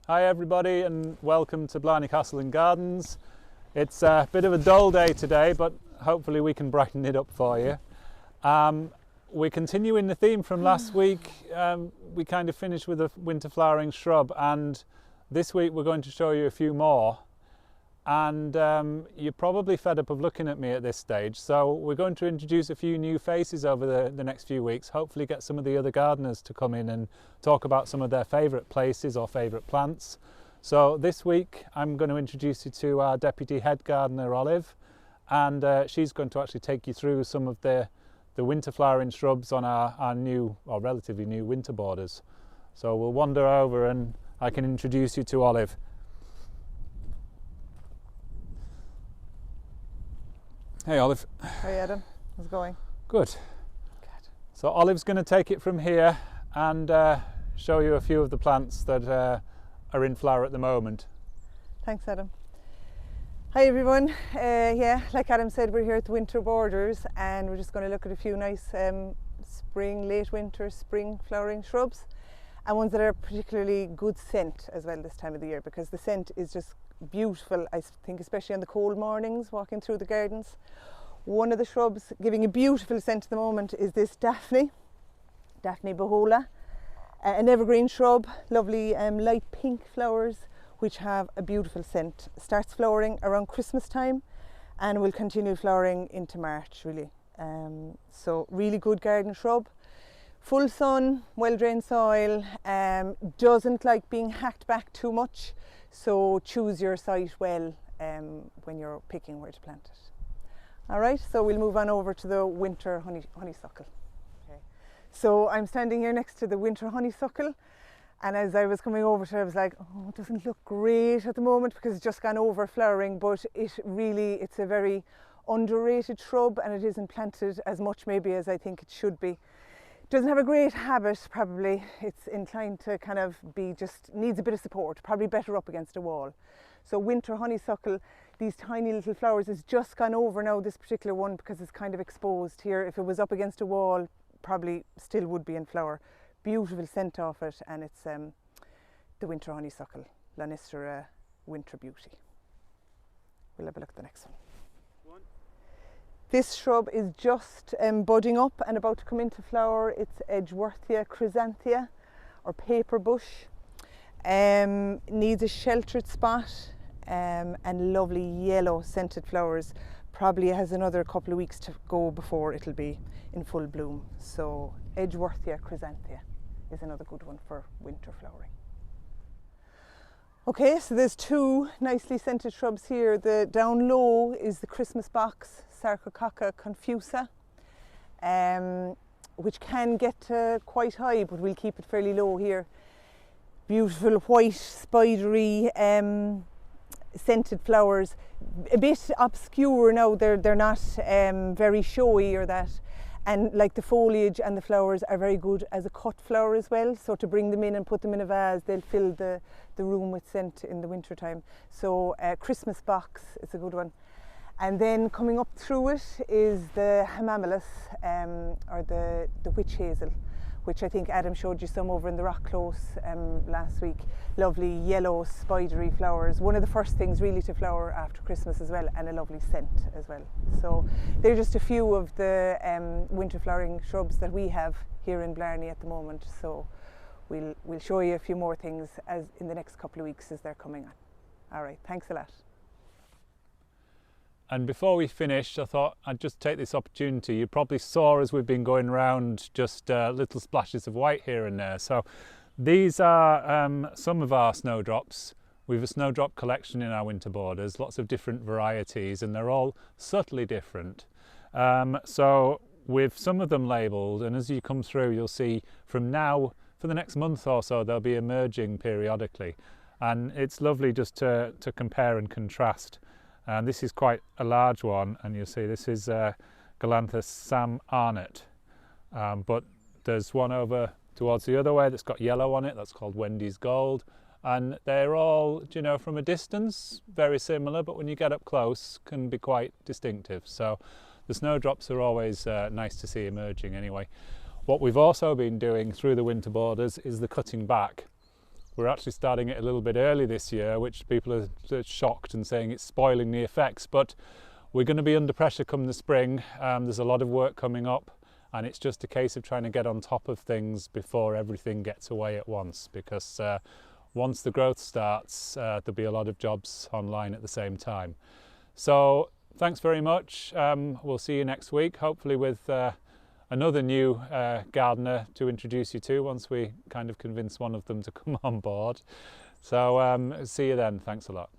Hi everybody and welcome to Blarney Castle and Gardens. It's a bit of a dull day today, but hopefully we can brighten it up for you. We're continuing the theme from last week. We kind of finished with a winter flowering shrub, and this week we're going to show you a few more. And you're probably fed up of looking at me at this stage, so we're going to introduce a few new faces over the next few weeks, hopefully get some of the other gardeners to come in and talk about some of their favourite places or favourite plants. So this week I'm going to introduce you to our Deputy Head Gardener Olive, and she's going to actually take you through some of the winter flowering shrubs on our new, or relatively new, winter borders. So we'll wander over and I can introduce you to Olive. Hey Olive. Hi Adam, how's it going? Good. Good. So Olive's going to take it from here and show you a few of the plants that are in flower at the moment. Thanks Adam. Hi everyone. Yeah, like Adam said, we're here at the winter borders and we're just going to look at a few nice spring, late winter, spring flowering shrubs, and ones that are particularly good scent as well this time of the year, because the scent is just beautiful, I think, especially on the cold mornings walking through the gardens. One of the shrubs giving a beautiful scent at the moment is this Daphne Behola, an evergreen shrub, lovely light pink flowers which have a beautiful scent. Starts flowering around Christmas time and will continue flowering into March really. So really good garden shrub. Full sun, well drained soil, doesn't like being hacked back too much, so choose your site well when you're picking where to plant it. Alright, so we'll move on over to the winter honeysuckle. Okay. So I'm standing here next to the winter honeysuckle, and as I was coming over to it I was like, oh, it doesn't look great at the moment because it's just gone over flowering, but it's a very underrated shrub and it isn't planted as much maybe as I think it should be. Doesn't have a great habit probably, it's inclined to kind of be, just needs a bit of support, probably better up against a wall. So winter honeysuckle, these tiny little flowers, is just gone over now, this particular one, because it's kind of exposed here. If it was up against a wall, probably still would be in flower. Beautiful scent off it, and it's the winter honeysuckle, Lanistera winter beauty. We'll have a look at the next one. This shrub is just budding up and about to come into flower. It's Edgeworthia chrysanthia, or paper bush. Needs a sheltered spot and lovely yellow scented flowers. Probably has another couple of weeks to go before it'll be in full bloom. So Edgeworthia chrysanthia is another good one for winter flowering. Okay, so there's two nicely scented shrubs here. The down low is the Christmas box, Sarcococca confusa, which can get quite high, but we'll keep it fairly low here. Beautiful white, spidery, scented flowers. A bit obscure now, they're not very showy or that. And like the foliage and the flowers are very good as a cut flower as well. So to bring them in and put them in a vase, they'll fill the room with scent in the winter time. So Christmas box is a good one. And then coming up through it is the hamamelis, or the witch hazel, which I think Adam showed you some over in the rock close last week. Lovely yellow spidery flowers. One of the first things really to flower after Christmas as well, and a lovely scent as well. So they're just a few of the winter flowering shrubs that we have here in Blarney at the moment. So we'll show you a few more things as in the next couple of weeks as they're coming on. All right, thanks a lot. And before we finish, I thought I'd just take this opportunity. You probably saw as we've been going around just little splashes of white here and there. So these are some of our snowdrops. We have a snowdrop collection in our winter borders, lots of different varieties, and they're all subtly different. So with some of them labelled, and as you come through you'll see from now for the next month or so they'll be emerging periodically. And it's lovely just to compare and contrast. And this is quite a large one, and you'll see this is Galanthus Sam Arnott. But there's one over towards the other way that's got yellow on it, that's called Wendy's Gold. And they're all, you know, from a distance, very similar, but when you get up close, can be quite distinctive. So the snowdrops are always nice to see emerging anyway. What we've also been doing through the winter borders is the cutting back. We're actually starting it a little bit early this year, which people are shocked and saying it's spoiling the effects, but we're going to be under pressure come the spring. There's a lot of work coming up, and it's just a case of trying to get on top of things before everything gets away at once, because once the growth starts, there'll be a lot of jobs online at the same time. So thanks very much. We'll see you next week, hopefully with another new gardener to introduce you to once we kind of convince one of them to come on board. So see you then. Thanks a lot.